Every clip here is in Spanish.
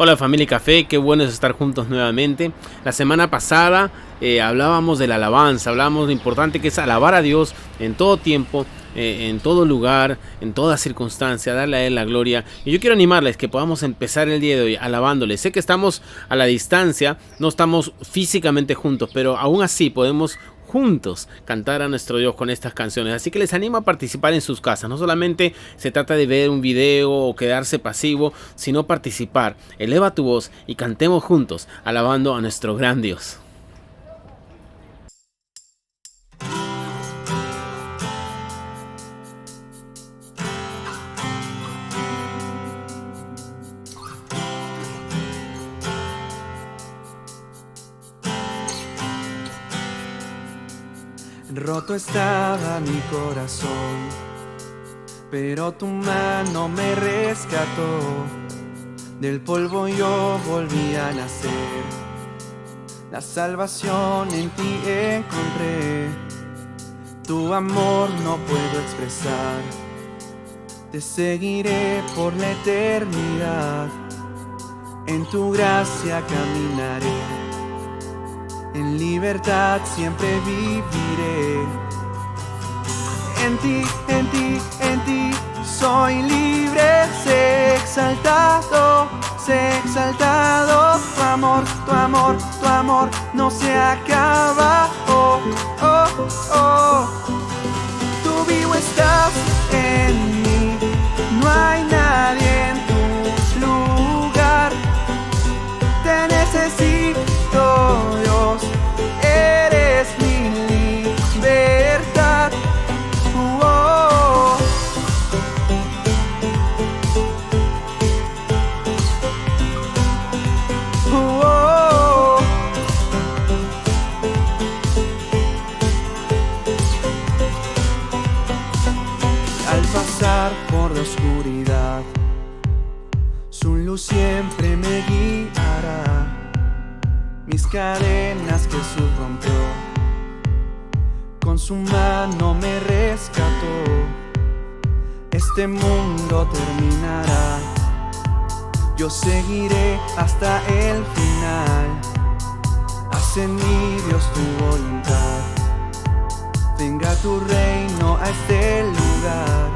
Hola familia Café, qué bueno es estar juntos nuevamente. La semana pasada hablábamos de la alabanza, hablábamos de lo importante que es alabar a Dios en todo tiempo, en todo lugar, en toda circunstancia, darle a Él la gloria. Y yo quiero animarles que podamos empezar el día de hoy alabándole. Sé que estamos a la distancia, no estamos físicamente juntos, pero aún así podemos juntos cantar a nuestro Dios con estas canciones. Así que les animo a participar en sus casas. No solamente se trata de ver un video o quedarse pasivo, sino participar. Eleva tu voz y cantemos juntos, alabando a nuestro gran Dios. Roto estaba mi corazón, pero tu mano me rescató. Del polvo yo volví a nacer. La salvación en ti encontré. Tu amor no puedo expresar. Te seguiré por la eternidad. En tu gracia caminaré. En libertad siempre viviré. En ti, en ti, en ti soy libre. Sé exaltado, sé exaltado. Tu amor, tu amor, tu amor no se acaba. Oh, oh, oh. Tú vivo estás en mí. No hay nadie en tu lugar. Te necesito, Dios. Eres mi libertad. Oh. Oh. Al pasar por la oscuridad, su luz siempre me guiará. Mis cadenas Jesús rompió, con su mano me rescató. Este mundo terminará, yo seguiré hasta el final. Haz en mí, Dios, tu voluntad. Venga tu reino a este lugar.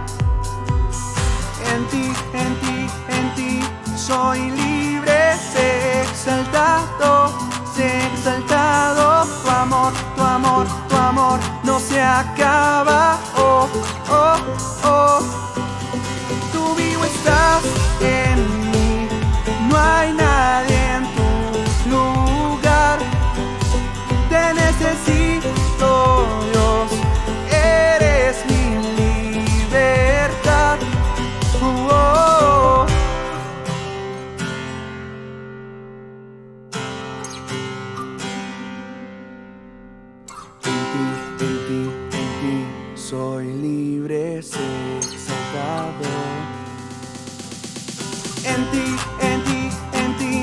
En ti, en ti, en ti soy libre. Sé exaltado, sé exaltado. Tu amor, tu amor, tu amor no se acaba. Oh, oh, oh. Tú vivo estás en mí. No hay nadie en tu lugar. Te necesito, Dios. Eres mi libertad. Oh, oh. En ti soy libre, sé exaltado. En ti, en ti, en ti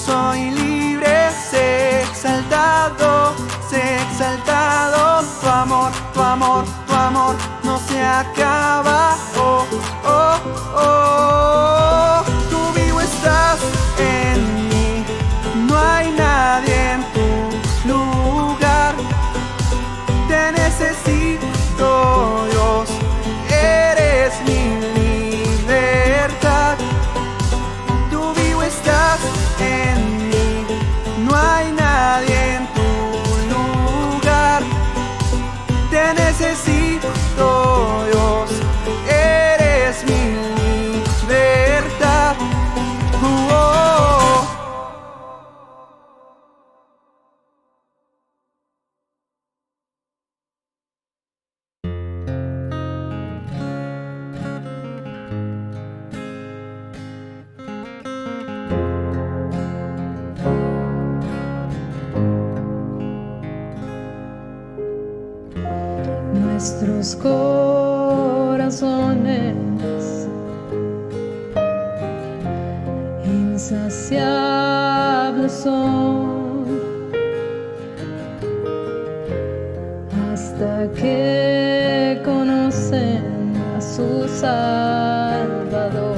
soy libre, sé exaltado, sé exaltado. Tu amor, tu amor, tu amor no se acaba. Oh, oh, oh. Tú vivo estás en mí. No hay nadie en tu lugar. Te necesito, Dios. Eres mi libertad. Tú vivo estás en mí. No hay nadie en tu lugar. Te necesito, Dios. Eres mi libertad. Oh, oh. Nuestros corazones insaciables son hasta que conocen a su Salvador.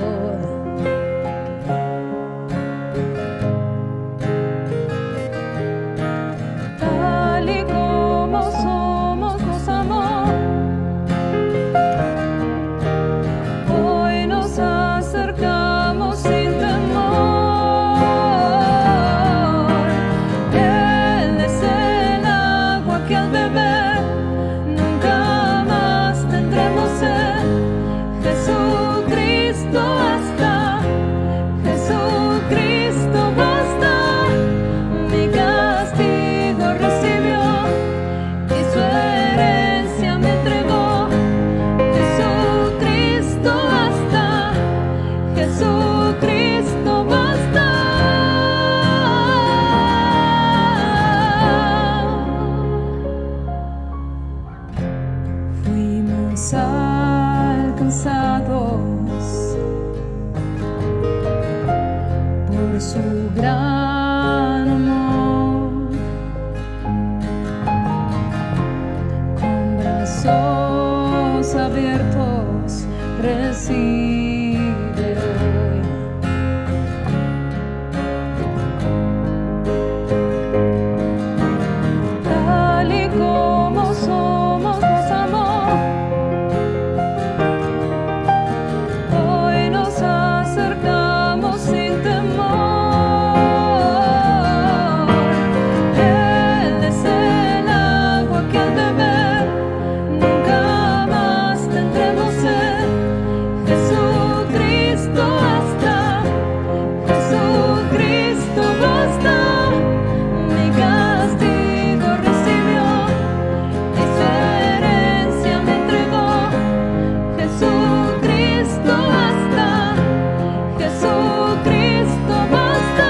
fuimos alcanzados por su gran amor, con brazos abiertos recibe hoy. Tal y como somos, nos amó. Hoy nos acercamos sin temor. Él es el agua que al beber nunca más tendremos sed. Jesucristo basta, Jesucristo basta. Mi castigo recibió y su herencia me entregó. Jesucristo basta, Jesucristo basta.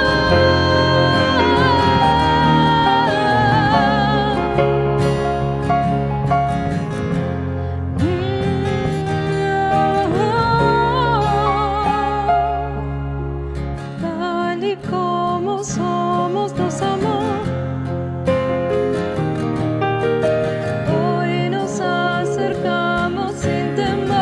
Tal y como somos, nos amó. Hoy nos acercamos sin temor.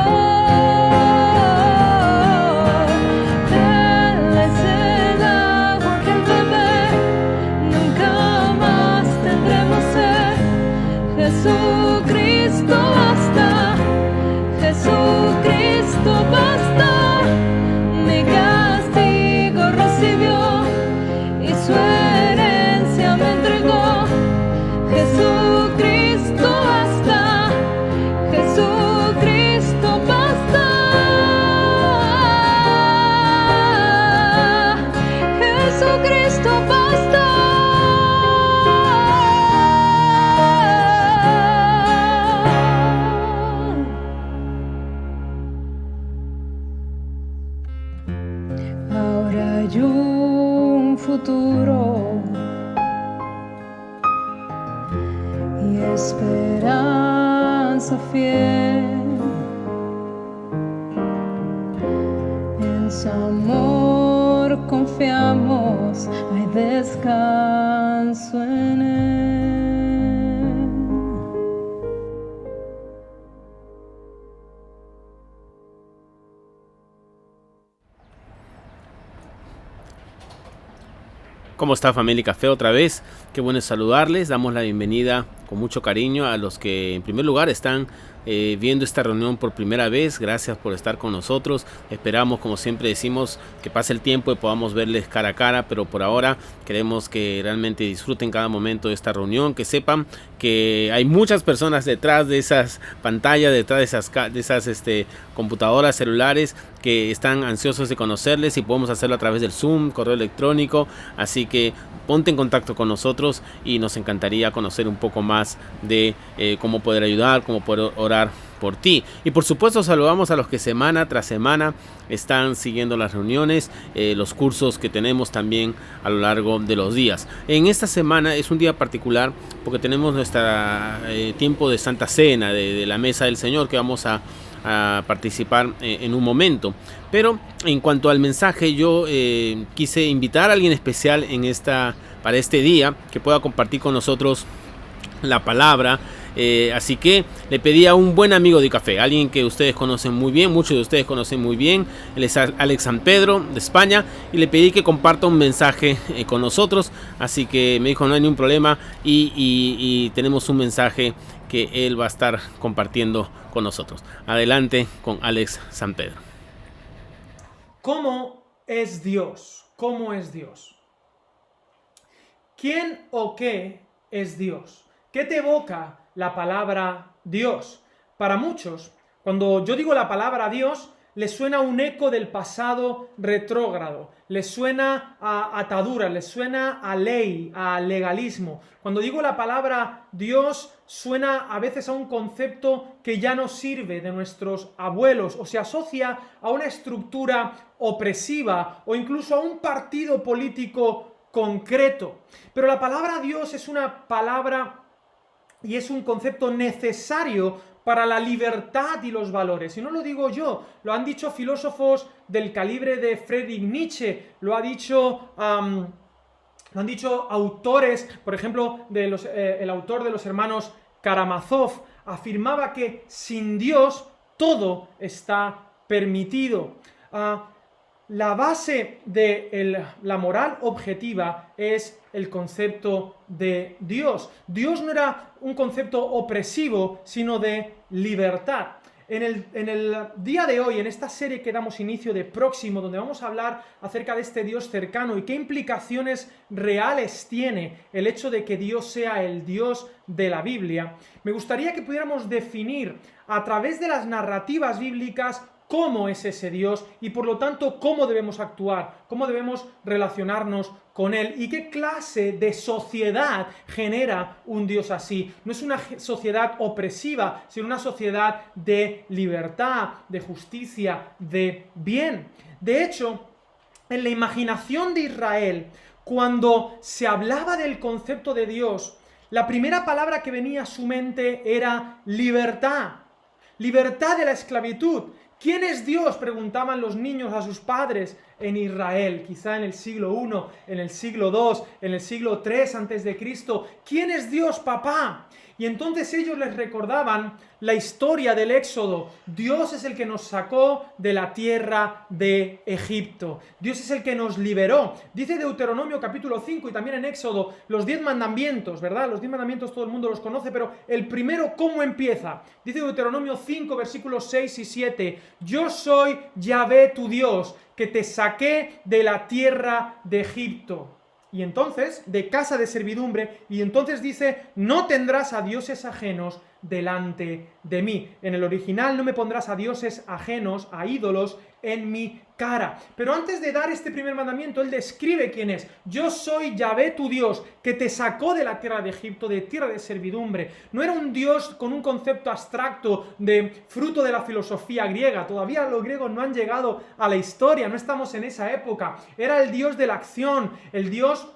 Él es el agua que al beber nunca más tendremos sed. Jesucristo basta, Jesucristo basta. Mi castigo recibió y su herencia me entregó. Jesucristo basta, Jesucristo basta. Jesucristo basta. Ahora hay un futuro y esperanza fiel. En su amor confiamos, hay descanso en él. ¿Cómo está, familia Café? Otra vez, qué bueno saludarles. Damos la bienvenida con mucho cariño a los que en primer lugar están viendo esta reunión por primera vez. Gracias por estar con nosotros. Esperamos, como siempre decimos, que pase el tiempo y podamos verles cara a cara, pero por ahora queremos que realmente disfruten cada momento de esta reunión, que sepan que hay muchas personas detrás de esas pantallas, detrás de esas computadoras, celulares, que están ansiosos de conocerles, y podemos hacerlo a través del Zoom, correo electrónico. Así que ponte en contacto con nosotros y nos encantaría conocer un poco más de cómo poder ayudar, cómo poder orar por ti. Y por supuesto saludamos a los que semana tras semana están siguiendo las reuniones, los cursos que tenemos también a lo largo de los días. En esta semana es un día particular porque tenemos nuestro tiempo de Santa Cena, de la Mesa del Señor, que vamos a participar en un momento. Pero en cuanto al mensaje, yo quise invitar a alguien especial para este día, que pueda compartir con nosotros la palabra. Así que le pedí a un buen amigo de café, alguien que ustedes conocen muy bien, muchos de ustedes conocen muy bien. Él es Alex San Pedro, de España, y le pedí que comparta un mensaje con nosotros. Así que me dijo no hay ningún problema, y tenemos un mensaje que él va a estar compartiendo con nosotros. Adelante con Alex San Pedro. ¿Cómo es Dios? ¿Cómo es Dios? ¿Quién o qué es Dios? ¿Qué te evoca la palabra Dios? Para muchos, cuando yo digo la palabra Dios, les suena un eco del pasado retrógrado, les suena a atadura, les suena a ley, a legalismo. Cuando digo la palabra Dios, suena a veces a un concepto que ya no sirve de nuestros abuelos, o se asocia a una estructura opresiva o incluso a un partido político concreto. Pero la palabra Dios es una palabra y es un concepto necesario para la libertad y los valores. Y no lo digo yo, lo han dicho filósofos del calibre de Friedrich Nietzsche, lo han dicho autores, por ejemplo, el autor de los hermanos Karamazov, afirmaba que sin Dios todo está permitido. La base de la moral objetiva es el concepto de Dios. Dios no era un concepto opresivo, sino de libertad. En el día de hoy, en esta serie que damos inicio de Próximo, donde vamos a hablar acerca de este Dios cercano y qué implicaciones reales tiene el hecho de que Dios sea el Dios de la Biblia, me gustaría que pudiéramos definir a través de las narrativas bíblicas cómo es ese Dios y por lo tanto cómo debemos actuar, cómo debemos relacionarnos con Él y qué clase de sociedad genera un Dios así. No es una sociedad opresiva, sino una sociedad de libertad, de justicia, de bien. De hecho, en la imaginación de Israel, cuando se hablaba del concepto de Dios, la primera palabra que venía a su mente era libertad. Libertad de la esclavitud. ¿Quién es Dios?, preguntaban los niños a sus padres en Israel, quizá en el siglo I, en el siglo II, en el siglo III antes de Cristo. ¿Quién es Dios, papá? Y entonces ellos les recordaban la historia del Éxodo. Dios es el que nos sacó de la tierra de Egipto. Dios es el que nos liberó. Dice Deuteronomio capítulo 5 y también en Éxodo los 10 mandamientos, ¿verdad? Los 10 mandamientos todo el mundo los conoce, pero el primero, ¿cómo empieza? Dice Deuteronomio 5, versículos 6 y 7. Yo soy Yahvé tu Dios, que te saqué de la tierra de Egipto. Y entonces, de casa de servidumbre, y entonces dice, no tendrás a dioses ajenos delante de mí. En el original, no me pondrás a dioses ajenos, a ídolos, en mi cara. Pero antes de dar este primer mandamiento, él describe quién es. Yo soy Yahvé tu Dios, que te sacó de la tierra de Egipto, de tierra de servidumbre. No era un Dios con un concepto abstracto de fruto de la filosofía griega. Todavía los griegos no han llegado a la historia, no estamos en esa época. Era el Dios de la acción, el Dios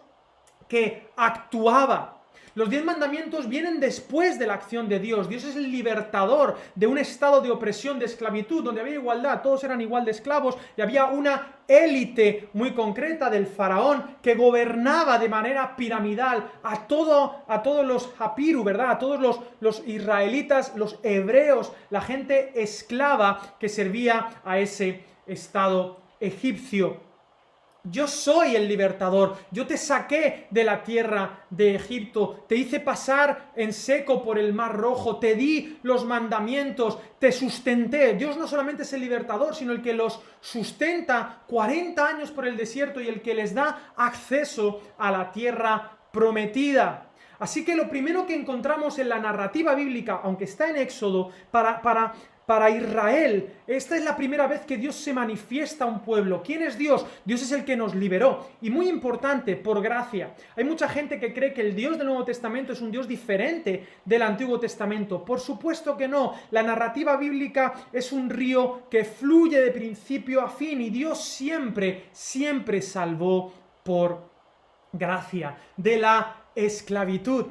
que actuaba. Los 10 mandamientos vienen después de la acción de Dios. Dios es el libertador de un estado de opresión, de esclavitud, donde había igualdad, todos eran igual de esclavos y había una élite muy concreta del faraón que gobernaba de manera piramidal a todos los hapiru, ¿verdad? A todos los israelitas, los hebreos, la gente esclava que servía a ese estado egipcio. Yo soy el libertador, yo te saqué de la tierra de Egipto, te hice pasar en seco por el mar rojo, te di los mandamientos, te sustenté. Dios no solamente es el libertador, sino el que los sustenta 40 años por el desierto y el que les da acceso a la tierra prometida. Así que lo primero que encontramos en la narrativa bíblica, aunque está en Éxodo, para Israel, esta es la primera vez que Dios se manifiesta a un pueblo. ¿Quién es Dios? Dios es el que nos liberó. Y muy importante, por gracia. Hay mucha gente que cree que el Dios del Nuevo Testamento es un Dios diferente del Antiguo Testamento. Por supuesto que no. La narrativa bíblica es un río que fluye de principio a fin y Dios siempre, siempre salvó por gracia de la esclavitud.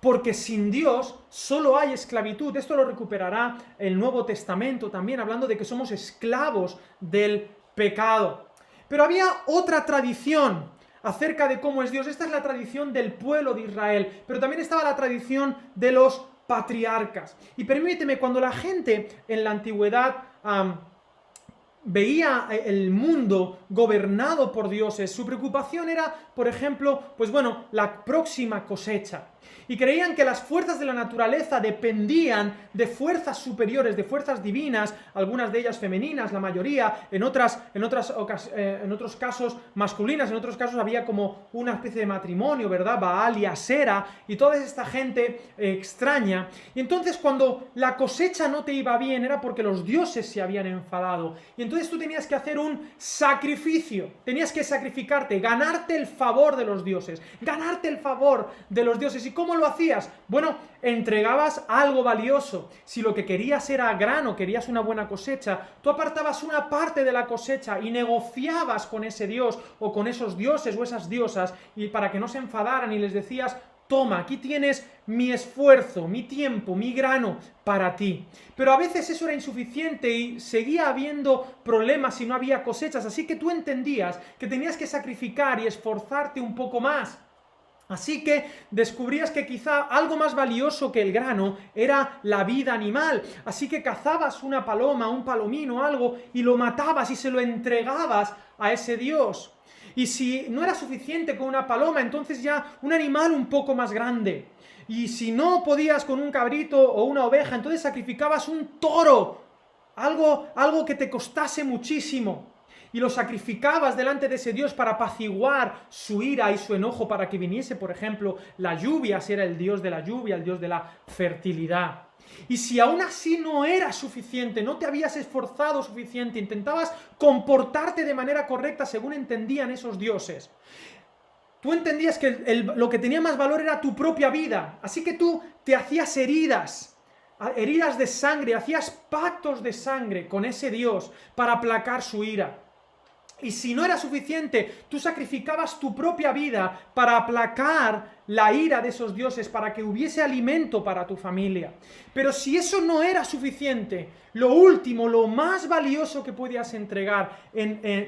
Porque sin Dios solo hay esclavitud. Esto lo recuperará el Nuevo Testamento también, hablando de que somos esclavos del pecado. Pero había otra tradición acerca de cómo es Dios. Esta es la tradición del pueblo de Israel, pero también estaba la tradición de los patriarcas. Y permíteme, cuando la gente en la antigüedad veía el mundo gobernado por dioses, su preocupación era, por ejemplo, la próxima cosecha. Y creían que las fuerzas de la naturaleza dependían de fuerzas superiores, de fuerzas divinas, algunas de ellas femeninas, la mayoría, en otros casos masculinas, en otros casos había como una especie de matrimonio, ¿verdad? Baal y Asera, y toda esta gente extraña. Y entonces cuando la cosecha no te iba bien era porque los dioses se habían enfadado. Y entonces tú tenías que hacer un sacrificio, tenías que sacrificarte, ganarte el favor de los dioses, ganarte el favor de los dioses. ¿Y cómo lo hacías? Bueno, entregabas algo valioso. Si lo que querías era grano, querías una buena cosecha, tú apartabas una parte de la cosecha y negociabas con ese dios o con esos dioses o esas diosas y para que no se enfadaran y les decías: toma, aquí tienes mi esfuerzo, mi tiempo, mi grano para ti. Pero a veces eso era insuficiente y seguía habiendo problemas y no había cosechas, así que tú entendías que tenías que sacrificar y esforzarte un poco más. Así que descubrías que quizá algo más valioso que el grano era la vida animal. Así que cazabas una paloma, un palomino, algo, y lo matabas y se lo entregabas a ese Dios. Y si no era suficiente con una paloma, entonces ya un animal un poco más grande. Y si no podías con un cabrito o una oveja, entonces sacrificabas un toro, algo que te costase muchísimo. Y lo sacrificabas delante de ese Dios para apaciguar su ira y su enojo, para que viniese, por ejemplo, la lluvia, si era el Dios de la lluvia, el Dios de la fertilidad. Y si aún así no era suficiente, no te habías esforzado suficiente, intentabas comportarte de manera correcta según entendían esos dioses, tú entendías que lo que tenía más valor era tu propia vida, así que tú te hacías heridas de sangre, hacías pactos de sangre con ese Dios para aplacar su ira. Y si no era suficiente, tú sacrificabas tu propia vida para aplacar la ira de esos dioses, para que hubiese alimento para tu familia. Pero si eso no era suficiente, lo último, lo más valioso que podías entregar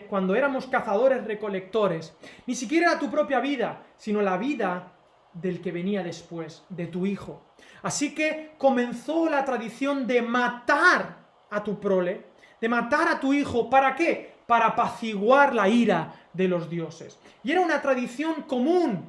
cuando éramos cazadores-recolectores, ni siquiera era tu propia vida, sino la vida del que venía después, de tu hijo. Así que comenzó la tradición de matar a tu prole, de matar a tu hijo. ¿Para qué? Para apaciguar la ira de los dioses. Y era una tradición común,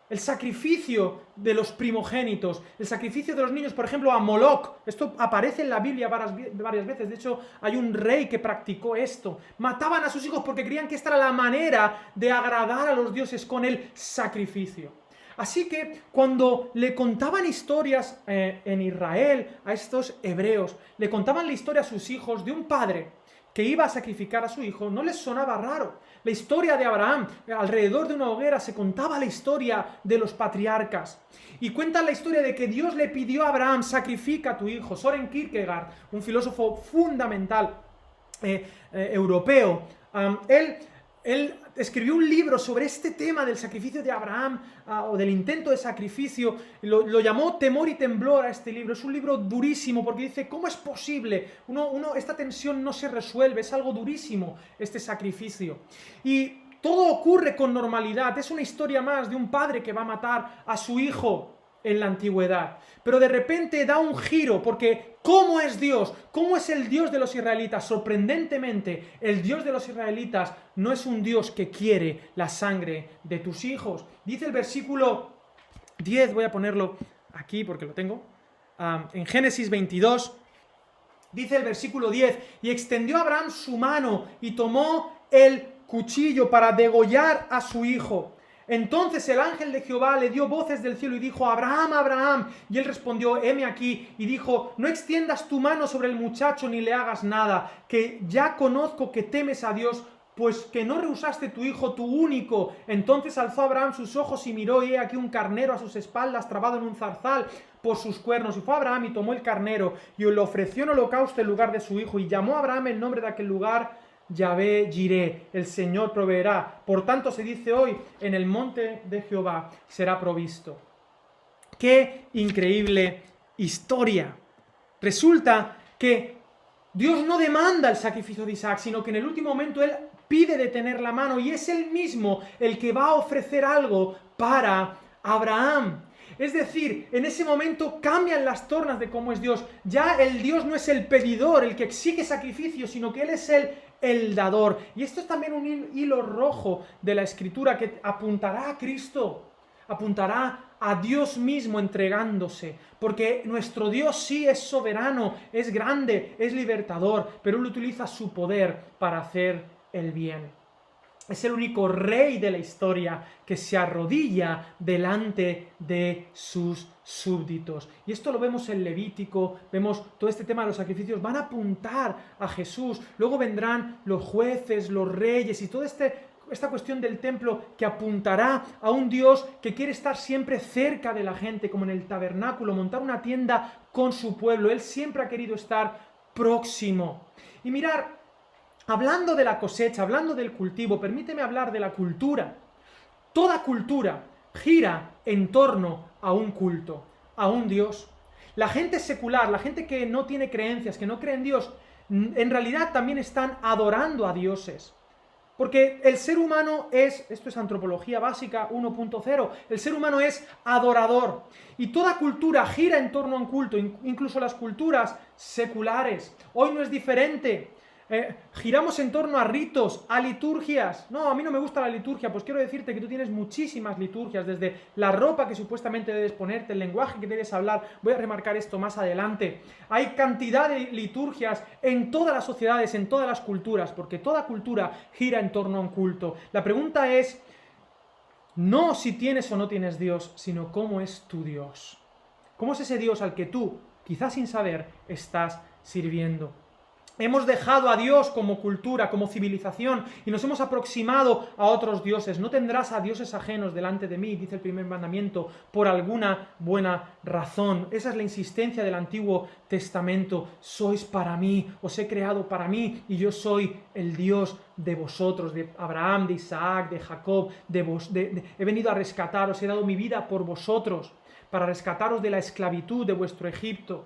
el sacrificio de los primogénitos, el sacrificio de los niños, por ejemplo, a Moloch. Esto aparece en la Biblia varias veces. De hecho, hay un rey que practicó esto. Mataban a sus hijos porque creían que esta era la manera de agradar a los dioses con el sacrificio. Así que cuando le contaban historias en Israel a estos hebreos, le contaban la historia a sus hijos de un padre que iba a sacrificar a su hijo, no les sonaba raro. La historia de Abraham, alrededor de una hoguera se contaba la historia de los patriarcas. Y cuentan la historia de que Dios le pidió a Abraham: sacrifica a tu hijo. Soren Kierkegaard, un filósofo fundamental europeo, él escribió un libro sobre este tema del sacrificio de Abraham, o del intento de sacrificio. Lo llamó Temor y Temblor a este libro. Es un libro durísimo porque dice: ¿cómo es posible? Esta tensión no se resuelve, es algo durísimo este sacrificio. Y todo ocurre con normalidad. Es una historia más de un padre que va a matar a su hijo en la antigüedad. Pero de repente da un giro, porque ¿cómo es Dios? ¿Cómo es el Dios de los israelitas? Sorprendentemente, el Dios de los israelitas no es un Dios que quiere la sangre de tus hijos. Dice el versículo 10, voy a ponerlo aquí porque lo tengo, en Génesis 22, dice el versículo 10: y extendió Abraham su mano y tomó el cuchillo para degollar a su hijo. Entonces el ángel de Jehová le dio voces del cielo y dijo: Abraham, Abraham. Y él respondió: heme aquí. Y dijo: no extiendas tu mano sobre el muchacho ni le hagas nada, que ya conozco que temes a Dios, pues que no rehusaste tu hijo, tu único. Entonces alzó Abraham sus ojos y miró, y he aquí un carnero a sus espaldas, trabado en un zarzal por sus cuernos. Y fue Abraham y tomó el carnero y lo ofreció en holocausto en lugar de su hijo. Y llamó a Abraham el nombre de aquel lugar Yahvé Jireh, el Señor proveerá. Por tanto se dice hoy: en el monte de Jehová será provisto. ¡Qué increíble historia! Resulta que Dios no demanda el sacrificio de Isaac, sino que en el último momento Él pide detener la mano, y es Él mismo el que va a ofrecer algo para Abraham. Es decir, en ese momento cambian las tornas de cómo es Dios. Ya el Dios no es el pedidor, el que exige sacrificio, sino que Él es el dador. Y esto es también un hilo rojo de la Escritura que apuntará a Cristo, apuntará a Dios mismo entregándose, porque nuestro Dios sí es soberano, es grande, es libertador, pero Él utiliza su poder para hacer el bien. Es el único rey de la historia que se arrodilla delante de sus súbditos. Y esto lo vemos en Levítico, vemos todo este tema de los sacrificios, van a apuntar a Jesús. Luego vendrán los jueces, los reyes y toda esta cuestión del templo que apuntará a un Dios que quiere estar siempre cerca de la gente, como en el tabernáculo, montar una tienda con su pueblo. Él siempre ha querido estar próximo. Y mirar, hablando de la cosecha, hablando del cultivo, permíteme hablar de la cultura. Toda cultura gira en torno a un culto, a un Dios. La gente secular, la gente que no tiene creencias, que no cree en Dios, en realidad también están adorando a dioses. Porque el ser humano esto es antropología básica 1.0, el ser humano es adorador. Y toda cultura gira en torno a un culto, incluso las culturas seculares. Hoy no es diferente. Giramos en torno a ritos, a liturgias. No, a mí no me gusta la liturgia, pues quiero decirte que tú tienes muchísimas liturgias, desde la ropa que supuestamente debes ponerte, el lenguaje que debes hablar. Voy a remarcar esto más adelante. Hay cantidad de liturgias en todas las sociedades, en todas las culturas, porque toda cultura gira en torno a un culto. La pregunta es, no si tienes o no tienes Dios, sino cómo es tu Dios. ¿Cómo es ese Dios al que tú, quizás sin saber, estás sirviendo? Hemos dejado a Dios como cultura, como civilización, y nos hemos aproximado a otros dioses. No tendrás a dioses ajenos delante de mí, dice el primer mandamiento, por alguna buena razón. Esa es la insistencia del Antiguo Testamento. Sois para mí, os he creado para mí, y yo soy el Dios de vosotros, de Abraham, de Isaac, de Jacob, he venido a rescataros, he dado mi vida por vosotros, para rescataros de la esclavitud de vuestro Egipto.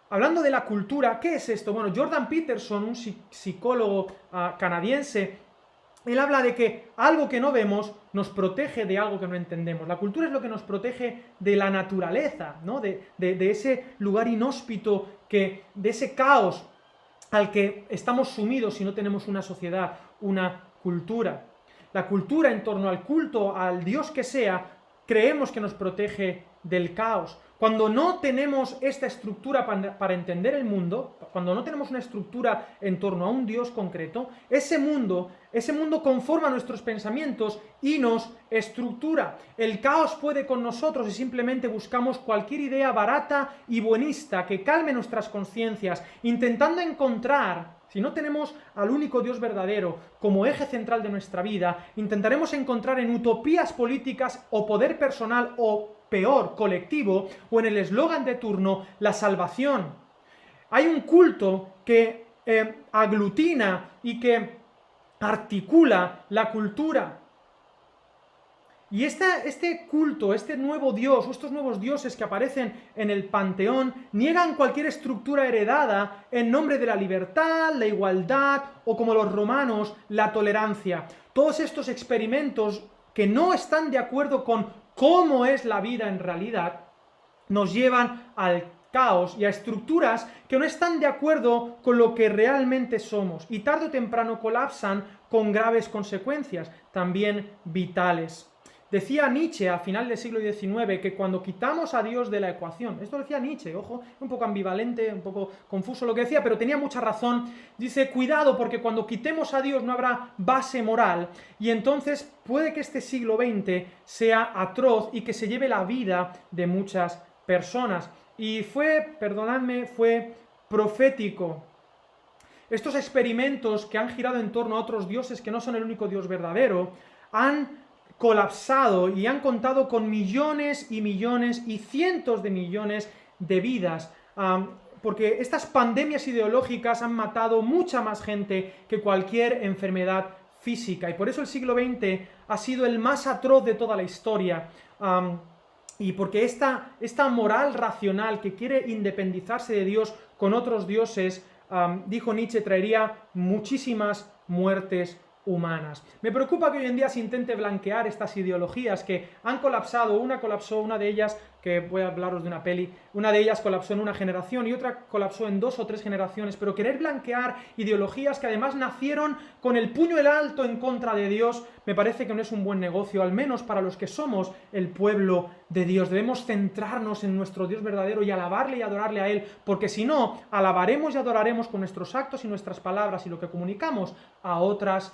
Hablando de la cultura, ¿qué es esto? Bueno, Jordan Peterson, un psicólogo canadiense, él habla de que algo que no vemos nos protege de algo que no entendemos. La cultura es lo que nos protege de la naturaleza, ¿no? de ese lugar inhóspito, de ese caos al que estamos sumidos si no tenemos una sociedad, una cultura. La cultura en torno al culto, al Dios que sea, creemos que nos protege del caos. Cuando no tenemos esta estructura para entender el mundo, cuando no tenemos una estructura en torno a un Dios concreto, ese mundo conforma nuestros pensamientos y nos estructura. El caos puede con nosotros si simplemente buscamos cualquier idea barata y buenista que calme nuestras conciencias, intentando encontrar, si no tenemos al único Dios verdadero como eje central de nuestra vida, intentaremos encontrar en utopías políticas o poder personal o peor, colectivo, o en el eslogan de turno, la salvación. Hay un culto que aglutina y que articula la cultura. Y este culto, este nuevo Dios, o estos nuevos dioses que aparecen en el panteón, niegan cualquier estructura heredada en nombre de la libertad, la igualdad, o como los romanos, la tolerancia. Todos estos experimentos que no están de acuerdo con cómo es la vida en realidad, nos llevan al caos y a estructuras que no están de acuerdo con lo que realmente somos y tarde o temprano colapsan con graves consecuencias, también vitales. Decía Nietzsche a final del siglo XIX que cuando quitamos a Dios de la ecuación, esto lo decía Nietzsche, ojo, un poco ambivalente, un poco confuso lo que decía, pero tenía mucha razón, dice, cuidado porque cuando quitemos a Dios no habrá base moral y entonces puede que este siglo XX sea atroz y que se lleve la vida de muchas personas. Y fue profético. Estos experimentos que han girado en torno a otros dioses que no son el único Dios verdadero, han colapsado y han contado con millones y millones y cientos de millones de vidas, porque estas pandemias ideológicas han matado mucha más gente que cualquier enfermedad física, y por eso el siglo XX ha sido el más atroz de toda la historia, y porque esta moral racional que quiere independizarse de Dios con otros dioses, dijo Nietzsche, traería muchísimas muertes humanas. Me preocupa que hoy en día se intente blanquear estas ideologías que han colapsado. Una de ellas, que voy a hablaros de una peli, una de ellas colapsó en una generación y otra colapsó en 2 o 3 generaciones, pero querer blanquear ideologías que además nacieron con el puño en alto en contra de Dios, me parece que no es un buen negocio, al menos para los que somos el pueblo de Dios. Debemos centrarnos en nuestro Dios verdadero y alabarle y adorarle a Él, porque si no, alabaremos y adoraremos con nuestros actos y nuestras palabras y lo que comunicamos a otros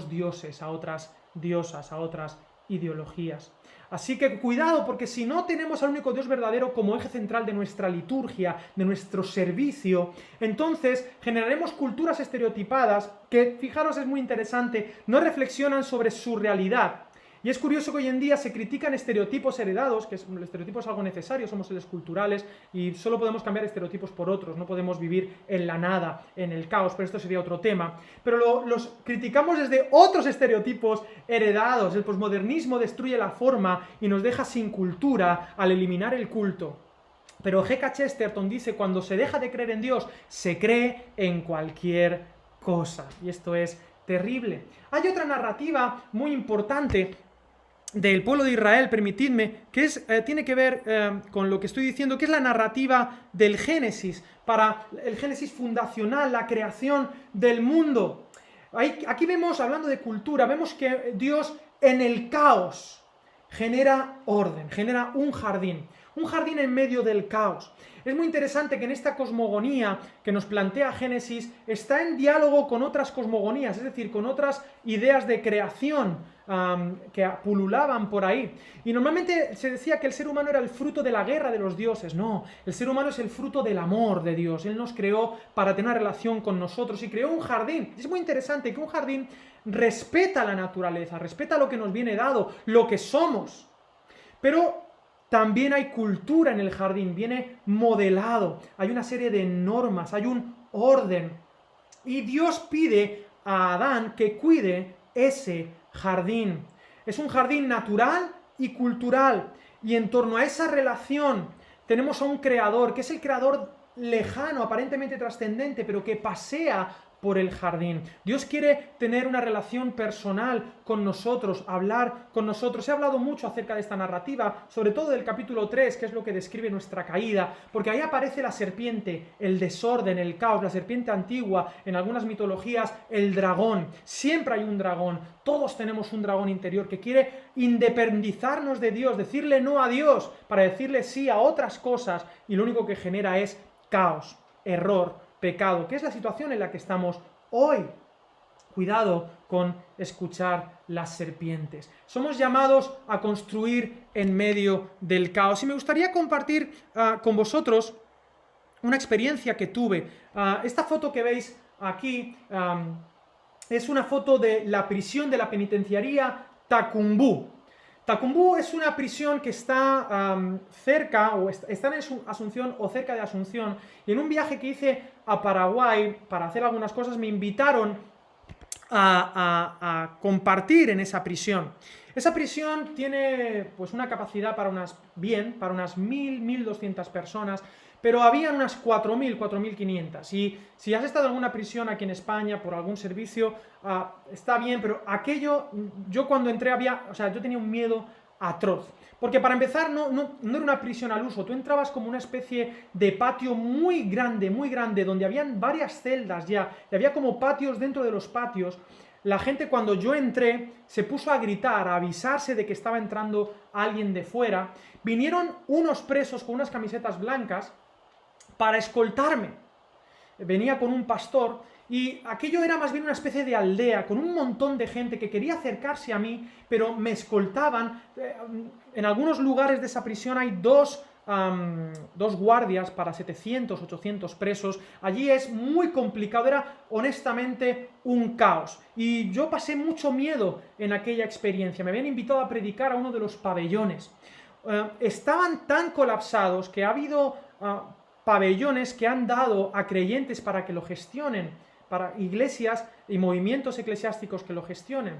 dioses, a otras diosas, a otras ideologías. Así que cuidado, porque si no tenemos al único Dios verdadero como eje central de nuestra liturgia, de nuestro servicio, entonces generaremos culturas estereotipadas que, fijaros, es muy interesante, no reflexionan sobre su realidad. Y es curioso que hoy en día se critican estereotipos heredados, que el estereotipo es algo necesario, somos seres culturales y solo podemos cambiar estereotipos por otros, no podemos vivir en la nada, en el caos, pero esto sería otro tema. Pero los criticamos desde otros estereotipos heredados. El posmodernismo destruye la forma y nos deja sin cultura al eliminar el culto. Pero G.K. Chesterton dice, cuando se deja de creer en Dios, se cree en cualquier cosa. Y esto es terrible. Hay otra narrativa muy importante del pueblo de Israel, permitidme, que tiene que ver con lo que estoy diciendo, que es la narrativa del Génesis, para el Génesis fundacional, la creación del mundo. Aquí vemos, hablando de cultura, vemos que Dios en el caos genera orden, genera un jardín en medio del caos. Es muy interesante que en esta cosmogonía que nos plantea Génesis está en diálogo con otras cosmogonías, es decir, con otras ideas de creación que pululaban por ahí. Y normalmente se decía que el ser humano era el fruto de la guerra de los dioses. No, el ser humano es el fruto del amor de Dios. Él nos creó para tener una relación con nosotros y creó un jardín. Es muy interesante que un jardín respeta la naturaleza, respeta lo que nos viene dado, lo que somos. Pero también hay cultura en el jardín, viene modelado, hay una serie de normas, hay un orden. Y Dios pide a Adán que cuide ese jardín. Es un jardín natural y cultural. Y en torno a esa relación tenemos a un creador, que es el creador lejano, aparentemente trascendente, pero que pasea por el jardín. Dios quiere tener una relación personal con nosotros, hablar con nosotros. He hablado mucho acerca de esta narrativa, sobre todo del capítulo 3, que es lo que describe nuestra caída, porque ahí aparece la serpiente, el desorden, el caos, la serpiente antigua, en algunas mitologías, el dragón. Siempre hay un dragón, todos tenemos un dragón interior que quiere independizarnos de Dios, decirle no a Dios, para decirle sí a otras cosas, y lo único que genera es caos, error, pecado, que es la situación en la que estamos hoy. Cuidado con escuchar las serpientes. Somos llamados a construir en medio del caos. Y me gustaría compartir con vosotros una experiencia que tuve. Esta foto que veis aquí es una foto de la prisión de la penitenciaría Tacumbú. Tacumbú es una prisión que está cerca, o está en Asunción o cerca de Asunción, y en un viaje que hice a Paraguay para hacer algunas cosas me invitaron a compartir en esa prisión. Esa prisión tiene pues una capacidad para unas 1.200 personas, pero habían unas 4.000, 4.500. Y si has estado en alguna prisión aquí en España por algún servicio, está bien, pero aquello, yo cuando entré yo tenía un miedo atroz. Porque para empezar no era una prisión al uso, tú entrabas como una especie de patio muy grande, donde habían varias celdas ya, y había como patios dentro de los patios. La gente cuando yo entré se puso a gritar, a avisarse de que estaba entrando alguien de fuera. Vinieron unos presos con unas camisetas blancas para escoltarme. Venía con un pastor y aquello era más bien una especie de aldea con un montón de gente que quería acercarse a mí, pero me escoltaban. En algunos lugares de esa prisión hay dos guardias para 700, 800 presos. Allí es muy complicado, era honestamente un caos. Y yo pasé mucho miedo en aquella experiencia. Me habían invitado a predicar a uno de los pabellones. Estaban tan colapsados que ha habido pabellones que han dado a creyentes para que lo gestionen, para iglesias y movimientos eclesiásticos que lo gestionen.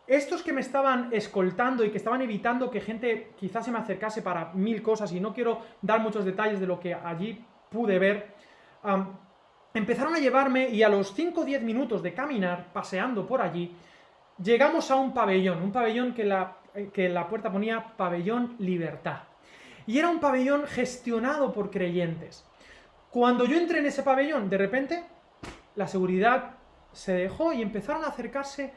Estos que me estaban escoltando y que estaban evitando que gente quizás se me acercase para 1000 cosas, y no quiero dar muchos detalles de lo que allí pude ver, empezaron a llevarme, y a los 5 o 10 minutos de caminar, paseando por allí, llegamos a un pabellón que en la puerta ponía Pabellón Libertad. Y era un pabellón gestionado por creyentes. Cuando yo entré en ese pabellón, de repente, la seguridad se dejó y empezaron a acercarse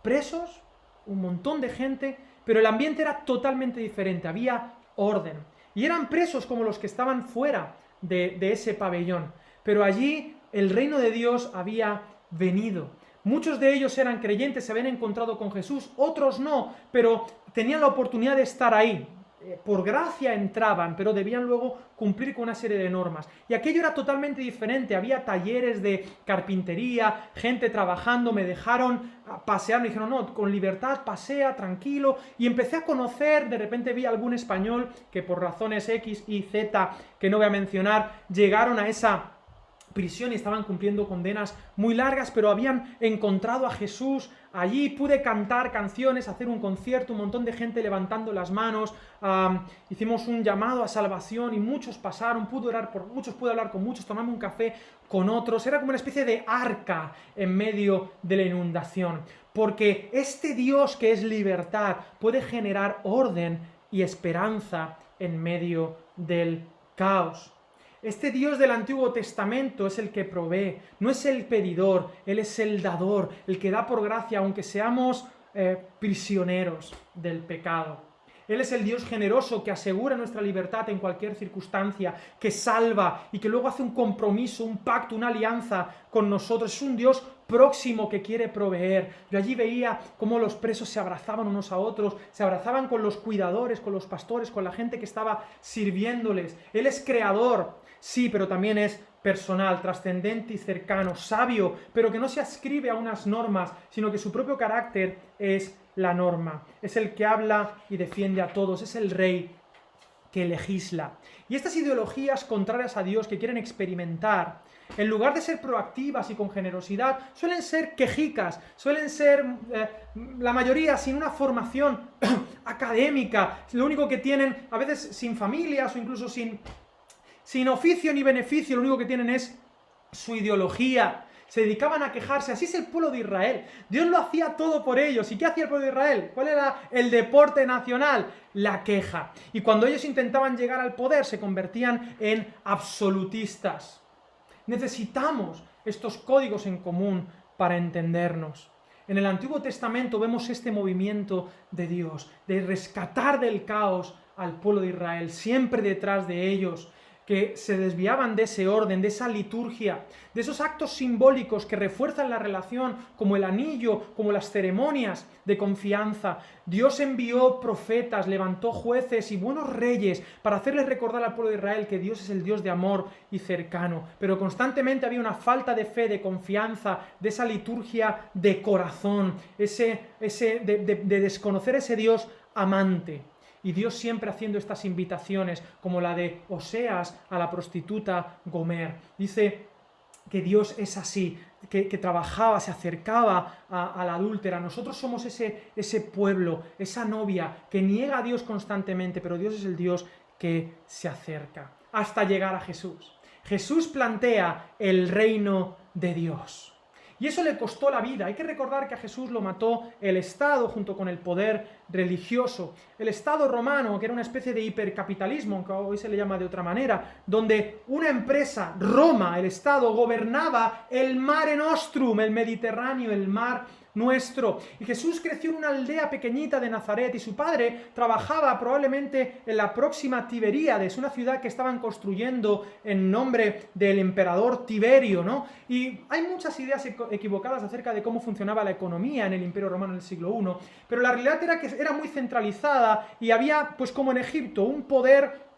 presos, un montón de gente, pero el ambiente era totalmente diferente, había orden. Y eran presos como los que estaban fuera de ese pabellón. Pero allí el reino de Dios había venido. Muchos de ellos eran creyentes, se habían encontrado con Jesús, otros no, pero tenían la oportunidad de estar ahí. por gracia entraban, pero debían luego cumplir con una serie de normas. Y aquello era totalmente diferente, había talleres de carpintería, gente trabajando, me dejaron pasear, me dijeron, no, con libertad, pasea, tranquilo, y empecé a conocer, de repente vi algún español que por razones X y Z, que no voy a mencionar, llegaron a esa prisión y estaban cumpliendo condenas muy largas, pero habían encontrado a Jesús allí. Pude cantar canciones, hacer un concierto, un montón de gente levantando las manos, hicimos un llamado a salvación y muchos pasaron, pude orar por muchos, pude hablar con muchos, tomarme un café con otros. Era como una especie de arca en medio de la inundación, porque este Dios que es libertad puede generar orden y esperanza en medio del caos. Este Dios del Antiguo Testamento es el que provee, no es el pedidor, Él es el dador, el que da por gracia, aunque seamos prisioneros del pecado. Él es el Dios generoso que asegura nuestra libertad en cualquier circunstancia, que salva y que luego hace un compromiso, un pacto, una alianza con nosotros. Es un Dios próximo que quiere proveer. Yo allí veía cómo los presos se abrazaban unos a otros, se abrazaban con los cuidadores, con los pastores, con la gente que estaba sirviéndoles. Él es creador, sí, pero también es personal, trascendente y cercano, sabio, pero que no se adscribe a unas normas, sino que su propio carácter es la norma. Es el que habla y defiende a todos, es el rey que legisla. Y estas ideologías contrarias a Dios que quieren experimentar, en lugar de ser proactivas y con generosidad, suelen ser quejicas, suelen ser la mayoría sin una formación académica, lo único que tienen, a veces sin familias o incluso sin oficio ni beneficio, lo único que tienen es su ideología. Se dedicaban a quejarse. Así es el pueblo de Israel. Dios lo hacía todo por ellos. ¿Y qué hacía el pueblo de Israel? ¿Cuál era el deporte nacional? La queja. Y cuando ellos intentaban llegar al poder, se convertían en absolutistas. Necesitamos estos códigos en común para entendernos. En el Antiguo Testamento vemos este movimiento de Dios, de rescatar del caos al pueblo de Israel, siempre detrás de ellos, que se desviaban de ese orden, de esa liturgia, de esos actos simbólicos que refuerzan la relación, como el anillo, como las ceremonias de confianza. Dios envió profetas, levantó jueces y buenos reyes para hacerles recordar al pueblo de Israel que Dios es el Dios de amor y cercano. Pero constantemente había una falta de fe, de confianza, de esa liturgia de corazón, de desconocer ese Dios amante. Y Dios siempre haciendo estas invitaciones, como la de Oseas a la prostituta Gomer. Dice que Dios es así, que trabajaba, se acercaba a la adúltera. Nosotros somos ese pueblo, esa novia que niega a Dios constantemente, pero Dios es el Dios que se acerca hasta llegar a Jesús. Jesús plantea el reino de Dios. Y eso le costó la vida. Hay que recordar que a Jesús lo mató el Estado junto con el poder religioso. El Estado romano, que era una especie de hipercapitalismo, aunque hoy se le llama de otra manera, donde una empresa, Roma, el Estado, gobernaba el Mare Nostrum, el Mediterráneo, el mar nuestro. Y Jesús creció en una aldea pequeñita de Nazaret y su padre trabajaba probablemente en la próxima Tiberíades, una ciudad que estaban construyendo en nombre del emperador Tiberio, ¿no? Y hay muchas ideas equivocadas acerca de cómo funcionaba la economía en el Imperio Romano en el siglo I, pero la realidad era que era muy centralizada y había, pues como en Egipto, un poder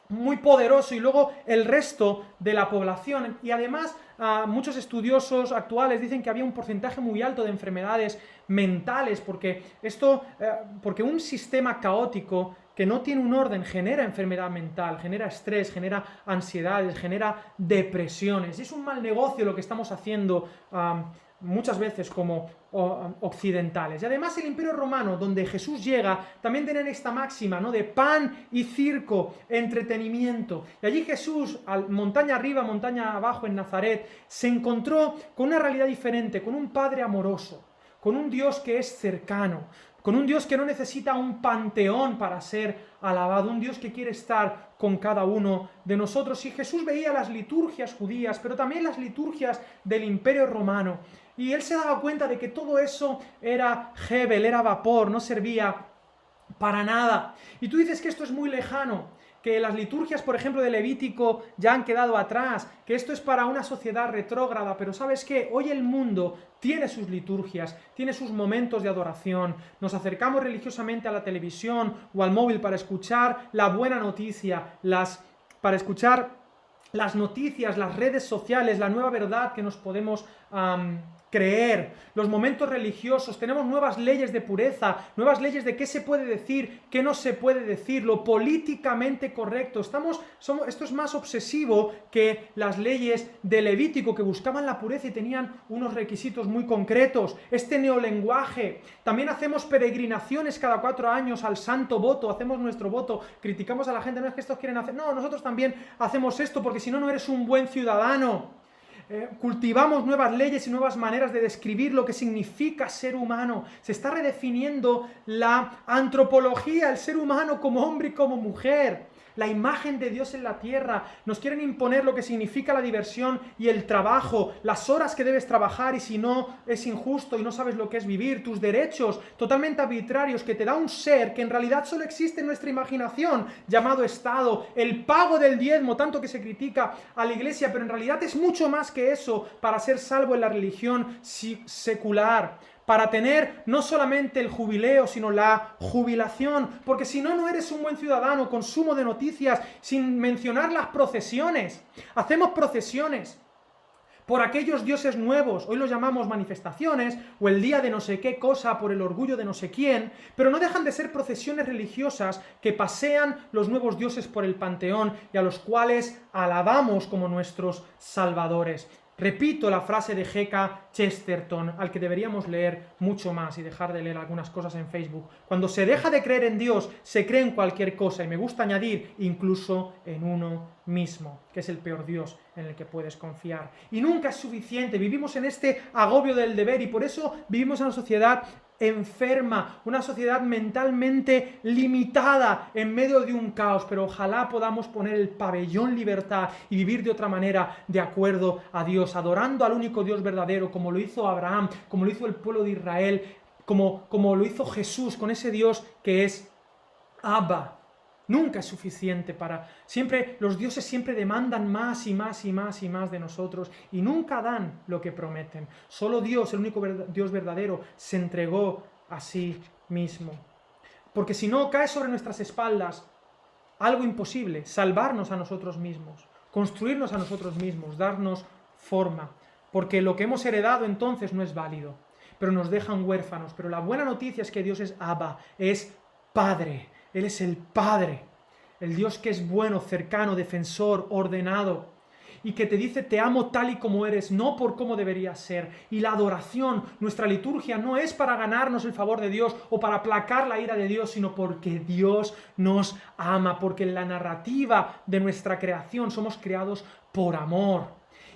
muy poderoso y luego el resto de la población. Y además muchos estudiosos actuales dicen que había un porcentaje muy alto de enfermedades mentales, porque un sistema caótico que no tiene un orden genera enfermedad mental, genera estrés, genera ansiedades, genera depresiones. Y es un mal negocio lo que estamos haciendo muchas veces como occidentales. Y además el Imperio Romano, donde Jesús llega, también tienen esta máxima, ¿no?, de pan y circo, entretenimiento. Y allí Jesús, montaña arriba, montaña abajo en Nazaret, se encontró con una realidad diferente, con un Padre amoroso, con un Dios que es cercano, con un Dios que no necesita un panteón para ser alabado, un Dios que quiere estar con cada uno de nosotros. Y Jesús veía las liturgias judías, pero también las liturgias del Imperio Romano, y él se daba cuenta de que todo eso era Hebel, era vapor, no servía para nada. Y tú dices que esto es muy lejano. que las liturgias, por ejemplo, de Levítico ya han quedado atrás, que esto es para una sociedad retrógrada, pero ¿sabes qué? Hoy el mundo tiene sus liturgias, tiene sus momentos de adoración. Nos acercamos religiosamente a la televisión o al móvil para escuchar la buena noticia, para escuchar las noticias, las redes sociales, la nueva verdad que nos podemos creer, los momentos religiosos, tenemos nuevas leyes de pureza, nuevas leyes de qué se puede decir, qué no se puede decir, lo políticamente correcto. Esto es más obsesivo que las leyes de Levítico, que buscaban la pureza y tenían unos requisitos muy concretos. Este neolenguaje. También hacemos peregrinaciones cada 4 años al santo voto, hacemos nuestro voto, criticamos a la gente, no es que estos quieren hacer, no, nosotros también hacemos esto porque si no, no eres un buen ciudadano. Cultivamos nuevas leyes y nuevas maneras de describir lo que significa ser humano. Se está redefiniendo la antropología, el ser humano como hombre y como mujer. La imagen de Dios en la tierra. Nos quieren imponer lo que significa la diversión y el trabajo, las horas que debes trabajar y si no es injusto y no sabes lo que es vivir, tus derechos totalmente arbitrarios que te da un ser que en realidad solo existe en nuestra imaginación, llamado Estado, el pago del diezmo, tanto que se critica a la iglesia, pero en realidad es mucho más que eso para ser salvo en la religión secular. Para tener no solamente el jubileo, sino la jubilación, porque si no, no eres un buen ciudadano. Consumo de noticias, sin mencionar las procesiones. Hacemos procesiones por aquellos dioses nuevos, hoy los llamamos manifestaciones, o el día de no sé qué cosa por el orgullo de no sé quién, pero no dejan de ser procesiones religiosas que pasean los nuevos dioses por el panteón y a los cuales alabamos como nuestros salvadores. Repito la frase de G.K. Chesterton, al que deberíamos leer mucho más y dejar de leer algunas cosas en Facebook. Cuando se deja de creer en Dios, se cree en cualquier cosa, y me gusta añadir, incluso en uno mismo, que es el peor Dios en el que puedes confiar. Y nunca es suficiente, vivimos en este agobio del deber y por eso vivimos en una sociedad enferma, una sociedad mentalmente limitada en medio de un caos, pero ojalá podamos poner el pabellón libertad y vivir de otra manera de acuerdo a Dios, adorando al único Dios verdadero, como lo hizo Abraham, como lo hizo el pueblo de Israel, como lo hizo Jesús, con ese Dios que es Abba. Nunca es suficiente los dioses siempre demandan más y más y más y más de nosotros y nunca dan lo que prometen. Solo Dios, el único Dios verdadero, se entregó a sí mismo. Porque si no, cae sobre nuestras espaldas algo imposible, salvarnos a nosotros mismos, construirnos a nosotros mismos, darnos forma. Porque lo que hemos heredado entonces no es válido, pero nos dejan huérfanos. Pero la buena noticia es que Dios es Abba, es Padre. Él es el Padre, el Dios que es bueno, cercano, defensor, ordenado, y que te dice te amo tal y como eres, no por cómo deberías ser. Y la adoración, nuestra liturgia, no es para ganarnos el favor de Dios o para aplacar la ira de Dios, sino porque Dios nos ama, porque en la narrativa de nuestra creación somos creados por amor.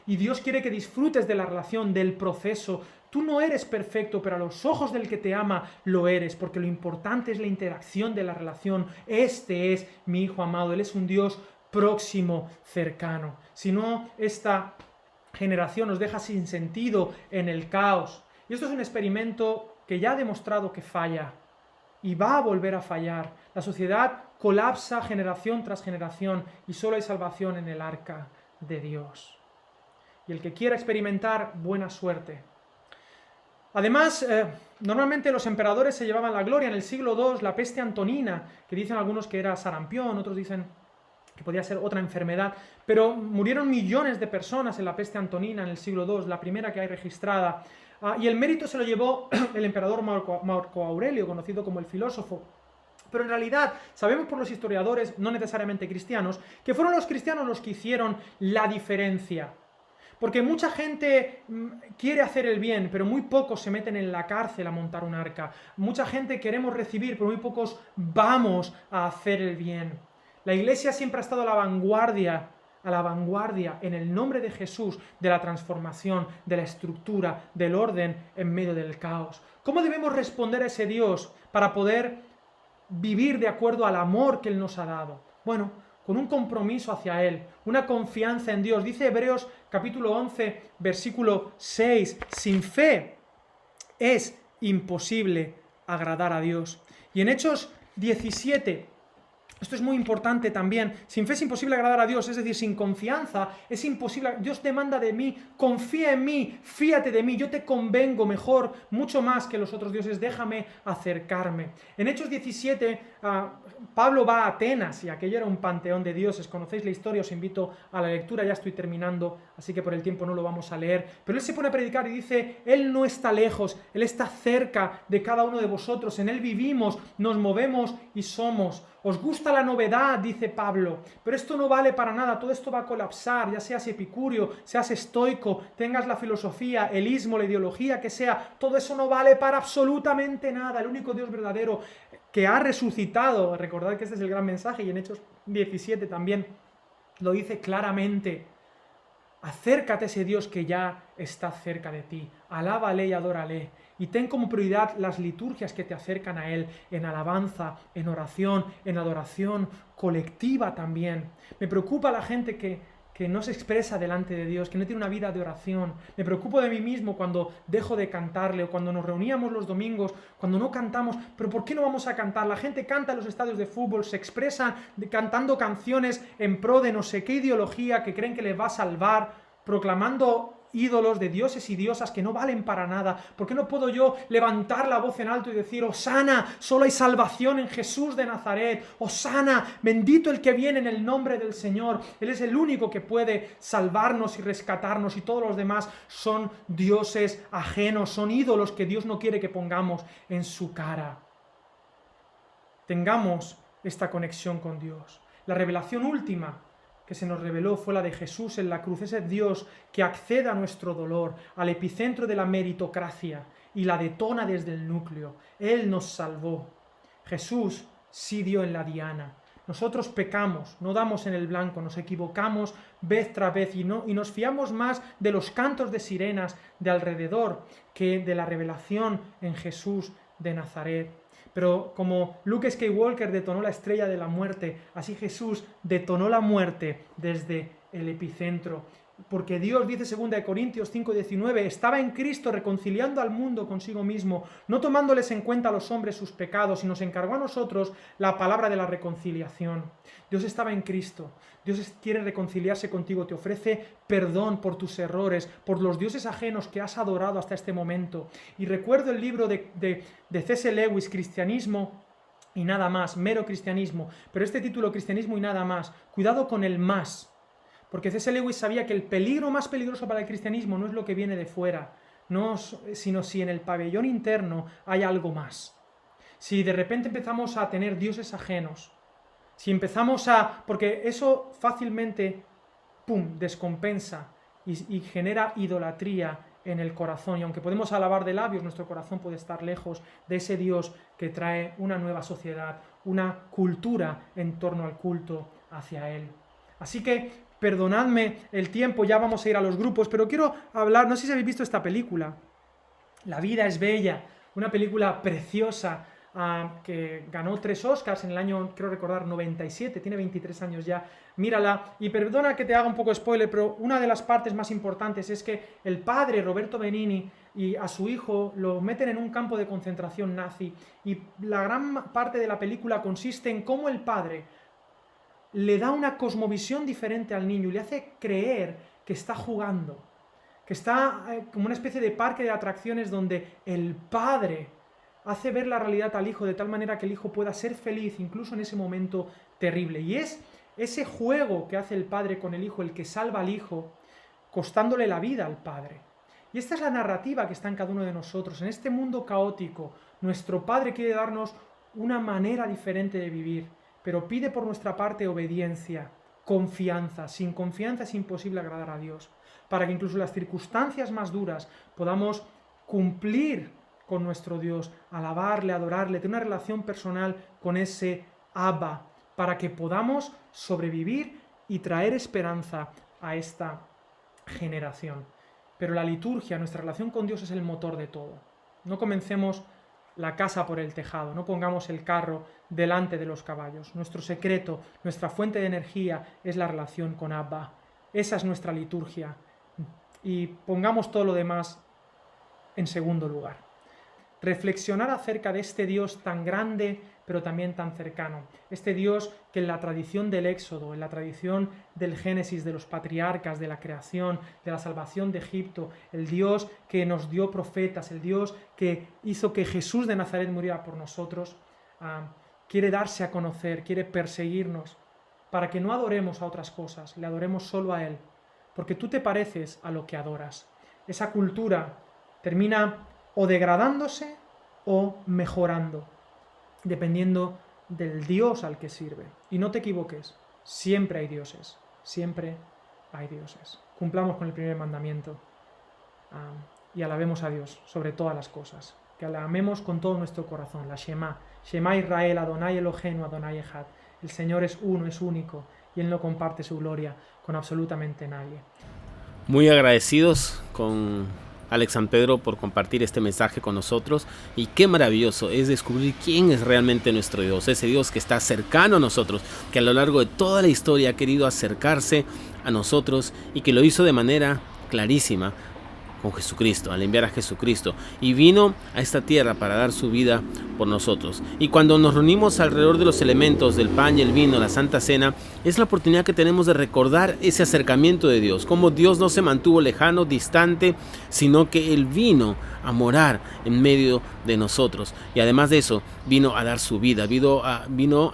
Y Dios quiere que disfrutes de la relación, del proceso. Tú no eres perfecto, pero a los ojos del que te ama lo eres, porque lo importante es la interacción de la relación. Este es mi Hijo amado, Él es un Dios próximo, cercano. Si no, esta generación nos deja sin sentido en el caos. Y esto es un experimento que ya ha demostrado que falla y va a volver a fallar. La sociedad colapsa generación tras generación y solo hay salvación en el arca de Dios. Y el que quiera experimentar, buena suerte. Además, normalmente los emperadores se llevaban la gloria. En el siglo II, la peste antonina, que dicen algunos que era sarampión, otros dicen que podía ser otra enfermedad, pero murieron millones de personas en la peste antonina en el siglo II, la primera que hay registrada, y el mérito se lo llevó el emperador Marco Aurelio, conocido como el filósofo. Pero en realidad sabemos por los historiadores, no necesariamente cristianos, que fueron los cristianos los que hicieron la diferencia. Porque mucha gente quiere hacer el bien, pero muy pocos se meten en la cárcel a montar un arca. Mucha gente queremos recibir, pero muy pocos vamos a hacer el bien. La Iglesia siempre ha estado a la vanguardia, en el nombre de Jesús, de la transformación, de la estructura, del orden en medio del caos. ¿Cómo debemos responder a ese Dios para poder vivir de acuerdo al amor que Él nos ha dado? Bueno, con un compromiso hacia Él, una confianza en Dios. Dice Hebreos capítulo 11, versículo 6, sin fe es imposible agradar a Dios. Y en Hechos 17, Esto es muy importante también. Sin fe es imposible agradar a Dios, es decir, sin confianza es imposible. Dios demanda de mí, confía en mí, fíate de mí, yo te convengo mejor, mucho más que los otros dioses, déjame acercarme. En Hechos 17, Pablo va a Atenas y aquello era un panteón de dioses. Conocéis la historia, os invito a la lectura, ya estoy terminando, así que por el tiempo no lo vamos a leer. Pero él se pone a predicar y dice, Él no está lejos, Él está cerca de cada uno de vosotros, en Él vivimos, nos movemos y somos. Os gusta la novedad, dice Pablo, pero esto no vale para nada, todo esto va a colapsar, ya seas epicúreo, seas estoico, tengas la filosofía, el ismo, la ideología que sea, todo eso no vale para absolutamente nada. El único Dios verdadero que ha resucitado, recordad que este es el gran mensaje y en Hechos 17 también lo dice claramente, acércate a ese Dios que ya está cerca de ti, alábale y adórale. Y ten como prioridad las liturgias que te acercan a Él, en alabanza, en oración, en adoración colectiva también. Me preocupa la gente que no se expresa delante de Dios, que no tiene una vida de oración. Me preocupo de mí mismo cuando dejo de cantarle o cuando nos reuníamos los domingos, cuando no cantamos. ¿Pero por qué no vamos a cantar? La gente canta en los estadios de fútbol, se expresan cantando canciones en pro de no sé qué ideología que creen que les va a salvar, proclamando ídolos de dioses y diosas que no valen para nada. ¿Por qué no puedo yo levantar la voz en alto y decir, Hosana, solo hay salvación en Jesús de Nazaret, Hosana, bendito el que viene en el nombre del Señor, Él es el único que puede salvarnos y rescatarnos, y todos los demás son dioses ajenos, son ídolos que Dios no quiere que pongamos en su cara? Tengamos esta conexión con Dios. La revelación última que se nos reveló fue la de Jesús en la cruz, ese Dios que accede a nuestro dolor, al epicentro de la meritocracia y la detona desde el núcleo. Él nos salvó. Jesús sí dio en la diana. Nosotros pecamos, no damos en el blanco, nos equivocamos vez tras vez y nos fiamos más de los cantos de sirenas de alrededor que de la revelación en Jesús de Nazaret. Pero como Luke Skywalker detonó la estrella de la muerte, así Jesús detonó la muerte desde el epicentro. Porque Dios, dice 2 Corintios 5:19, estaba en Cristo reconciliando al mundo consigo mismo, no tomándoles en cuenta a los hombres sus pecados, y nos encargó a nosotros la palabra de la reconciliación. Dios estaba en Cristo. Dios quiere reconciliarse contigo, te ofrece perdón por tus errores, por los dioses ajenos que has adorado hasta este momento. Y recuerdo el libro de C.S. Lewis, Cristianismo y nada más, mero cristianismo, pero este título, Cristianismo y nada más, cuidado con el más. Porque C.S. Lewis sabía que el peligro más peligroso para el cristianismo no es lo que viene de fuera, sino si en el pabellón interno hay algo más. Si de repente empezamos a tener dioses ajenos, si empezamos porque eso fácilmente, descompensa y genera idolatría en el corazón. Y aunque podemos alabar de labios, nuestro corazón puede estar lejos de ese Dios que trae una nueva sociedad, una cultura en torno al culto hacia Él. Así que perdonadme el tiempo, ya vamos a ir a los grupos, pero quiero hablar, no sé si habéis visto esta película, La vida es bella, una película preciosa que ganó 3 Oscars en el año, creo recordar, 97, tiene 23 años ya, mírala, y perdona que te haga un poco spoiler, pero una de las partes más importantes es que el padre, Roberto Benigni, y a su hijo lo meten en un campo de concentración nazi, y la gran parte de la película consiste en cómo el padre le da una cosmovisión diferente al niño y le hace creer que está jugando, que está como una especie de parque de atracciones donde el padre hace ver la realidad al hijo de tal manera que el hijo pueda ser feliz incluso en ese momento terrible. Y es ese juego que hace el padre con el hijo el que salva al hijo, costándole la vida al padre. Y esta es la narrativa que está en cada uno de nosotros. En este mundo caótico, nuestro Padre quiere darnos una manera diferente de vivir, pero pide por nuestra parte obediencia, confianza. Sin confianza es imposible agradar a Dios, para que incluso en las circunstancias más duras podamos cumplir con nuestro Dios, alabarle, adorarle, tener una relación personal con ese Abba, para que podamos sobrevivir y traer esperanza a esta generación. Pero la liturgia, nuestra relación con Dios es el motor de todo. No comencemos la casa por el tejado, no pongamos el carro delante de los caballos. Nuestro secreto, nuestra fuente de energía es la relación con Abba. Esa es nuestra liturgia. Y pongamos todo lo demás en segundo lugar. Reflexionar acerca de este Dios tan grande, pero también tan cercano. Este Dios que en la tradición del Éxodo, en la tradición del Génesis, de los patriarcas, de la creación, de la salvación de Egipto, el Dios que nos dio profetas, el Dios que hizo que Jesús de Nazaret muriera por nosotros, quiere darse a conocer, quiere perseguirnos, para que no adoremos a otras cosas, le adoremos solo a Él, porque tú te pareces a lo que adoras. Esa cultura termina o degradándose o mejorando, dependiendo del Dios al que sirve. Y no te equivoques, siempre hay dioses, siempre hay dioses. Cumplamos con el primer mandamiento y alabemos a Dios sobre todas las cosas. Que la amemos con todo nuestro corazón, la Shema. Shema Israel, Adonai Eloheinu, Adonai Echad. El Señor es uno, es único, y Él no comparte su gloria con absolutamente nadie. Muy agradecidos con Alex San Pedro por compartir este mensaje con nosotros, y qué maravilloso es descubrir quién es realmente nuestro Dios, ese Dios que está cercano a nosotros, que a lo largo de toda la historia ha querido acercarse a nosotros y que lo hizo de manera clarísima con Jesucristo, al enviar a Jesucristo, y vino a esta tierra para dar su vida por nosotros. Y cuando nos reunimos alrededor de los elementos del pan y el vino, la Santa Cena, es la oportunidad que tenemos de recordar ese acercamiento de Dios, cómo Dios no se mantuvo lejano, distante, sino que Él vino a morar en medio de nosotros, y además de eso vino a dar su vida, vino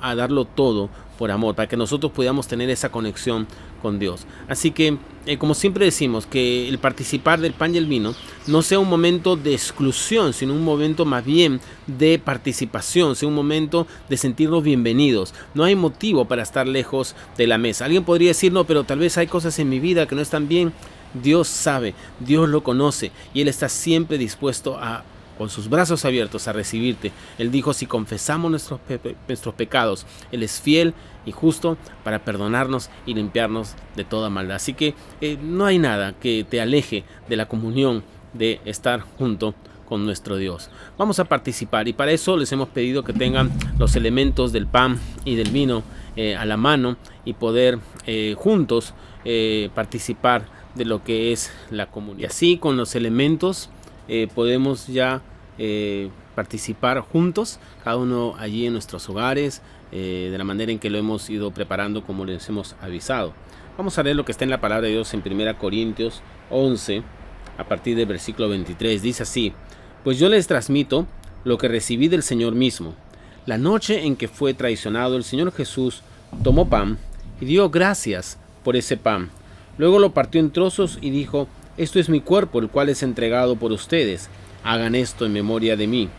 a darlo todo por amor, para que nosotros podamos tener esa conexión con Dios. Así que, como siempre decimos, que el participar del pan y el vino no sea un momento de exclusión, sino un momento más bien de participación, sea un momento de sentirnos bienvenidos. No hay motivo para estar lejos de la mesa. Alguien podría decir, no, pero tal vez hay cosas en mi vida que no están bien. Dios sabe, Dios lo conoce, y Él está siempre dispuesto con sus brazos abiertos a recibirte. Él dijo, si confesamos nuestros pecados, Él es fiel y justo para perdonarnos y limpiarnos de toda maldad. Así que no hay nada que te aleje de la comunión, de estar junto con nuestro Dios. Vamos a participar, y para eso les hemos pedido que tengan los elementos del pan y del vino a la mano, y poder juntos participar de lo que es la comunión. Y así, con los elementos, podemos ya participar juntos, cada uno allí en nuestros hogares, de la manera en que lo hemos ido preparando, como les hemos avisado. Vamos a leer lo que está en la palabra de Dios en 1 Corintios 11, a partir del versículo 23. Dice así: pues yo les transmito lo que recibí del Señor mismo. La noche en que fue traicionado, el Señor Jesús tomó pan y dio gracias por ese pan. Luego lo partió en trozos y dijo: esto es mi cuerpo, el cual es entregado por ustedes. Hagan esto en memoria de mí.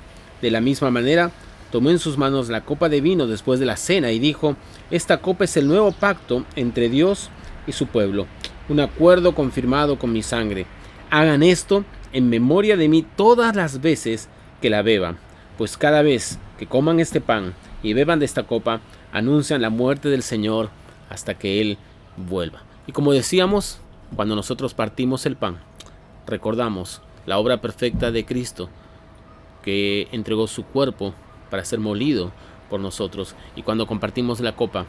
De la misma manera, tomó en sus manos la copa de vino después de la cena y dijo: esta copa es el nuevo pacto entre Dios y su pueblo, un acuerdo confirmado con mi sangre. Hagan esto en memoria de mí todas las veces que la beban, pues cada vez que coman este pan y beban de esta copa, anuncian la muerte del Señor hasta que Él vuelva. Y como decíamos, cuando nosotros partimos el pan, recordamos la obra perfecta de Cristo, que entregó su cuerpo para ser molido por nosotros. Y cuando compartimos la copa,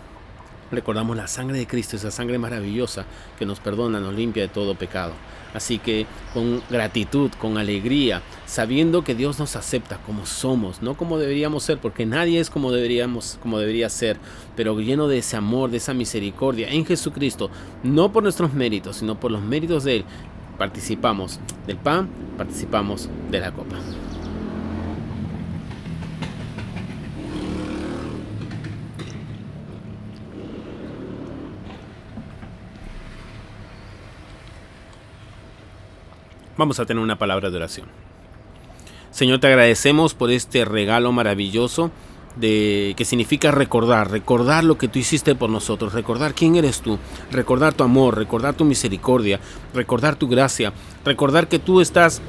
recordamos la sangre de Cristo, esa sangre maravillosa que nos perdona, nos limpia de todo pecado. Así que con gratitud, con alegría, sabiendo que Dios nos acepta como somos, no como deberíamos ser, porque nadie es como debería ser, pero lleno de ese amor, de esa misericordia en Jesucristo, no por nuestros méritos, sino por los méritos de Él, participamos del pan, participamos de la copa. Vamos a tener una palabra de oración. Señor, te agradecemos por este regalo maravilloso que significa recordar lo que tú hiciste por nosotros, recordar quién eres tú, recordar tu amor, recordar tu misericordia, recordar tu gracia, recordar que tú estás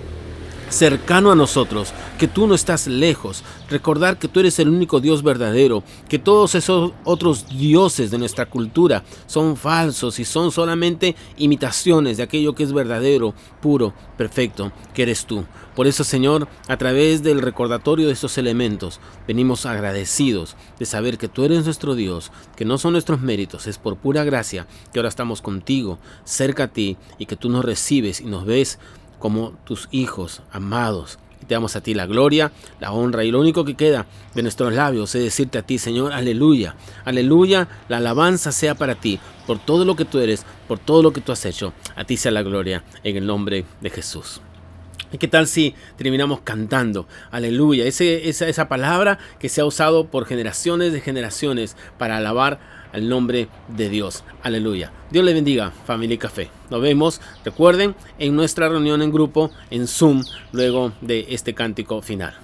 cercano a nosotros, que tú no estás lejos, recordar que tú eres el único Dios verdadero, que todos esos otros dioses de nuestra cultura son falsos y son solamente imitaciones de aquello que es verdadero, puro, perfecto, que eres tú. Por eso, Señor, a través del recordatorio de estos elementos, venimos agradecidos de saber que tú eres nuestro Dios, que no son nuestros méritos, es por pura gracia que ahora estamos contigo, cerca a ti, y que tú nos recibes y nos ves como tus hijos amados. y te damos a ti la gloria, la honra, y lo único que queda de nuestros labios es decirte a ti, Señor, aleluya, aleluya, la alabanza sea para ti, por todo lo que tú eres, por todo lo que tú has hecho. A ti sea la gloria, en el nombre de Jesús. ¿Y qué tal si terminamos cantando? Aleluya, esa palabra que se ha usado por generaciones de generaciones para alabar al nombre de Dios. Aleluya. Dios le bendiga, Familia Café. Nos vemos, recuerden, en nuestra reunión en grupo, en Zoom, luego de este cántico final.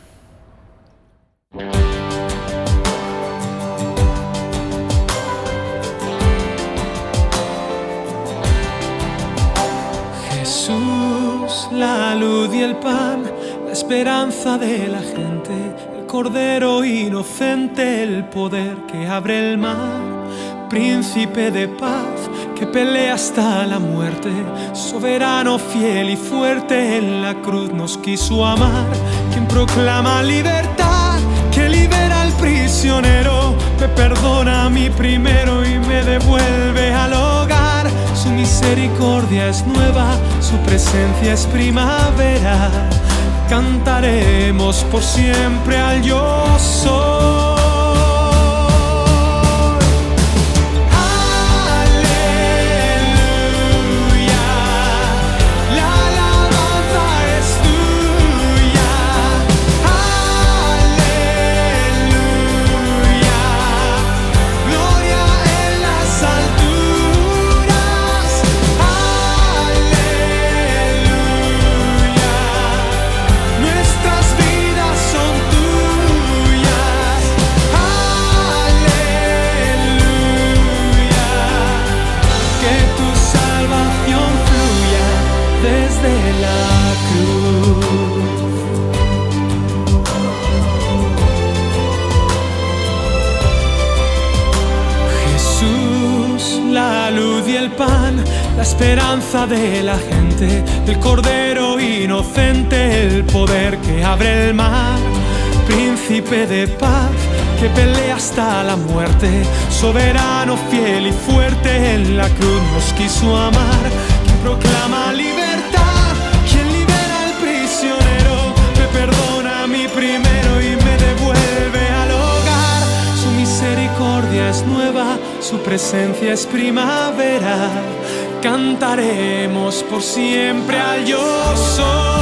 Jesús, la luz y el pan, la esperanza de la gente, el cordero inocente, el poder que abre el mar, príncipe de paz que pelea hasta la muerte, soberano, fiel y fuerte, en la cruz nos quiso amar, quien proclama libertad, que libera al prisionero, me perdona a mí primero y me devuelve al hogar. Su misericordia es nueva, su presencia es primavera. Cantaremos por siempre al yo soy. La esperanza de la gente, el cordero inocente, el poder que abre el mar, príncipe de paz que pelea hasta la muerte, soberano, fiel y fuerte, en la cruz nos quiso amar, quien proclama libertad, quien libera al prisionero, me perdona a mí primero y me devuelve al hogar. Su misericordia es nueva, su presencia es primavera. Cantaremos por siempre al yo soy.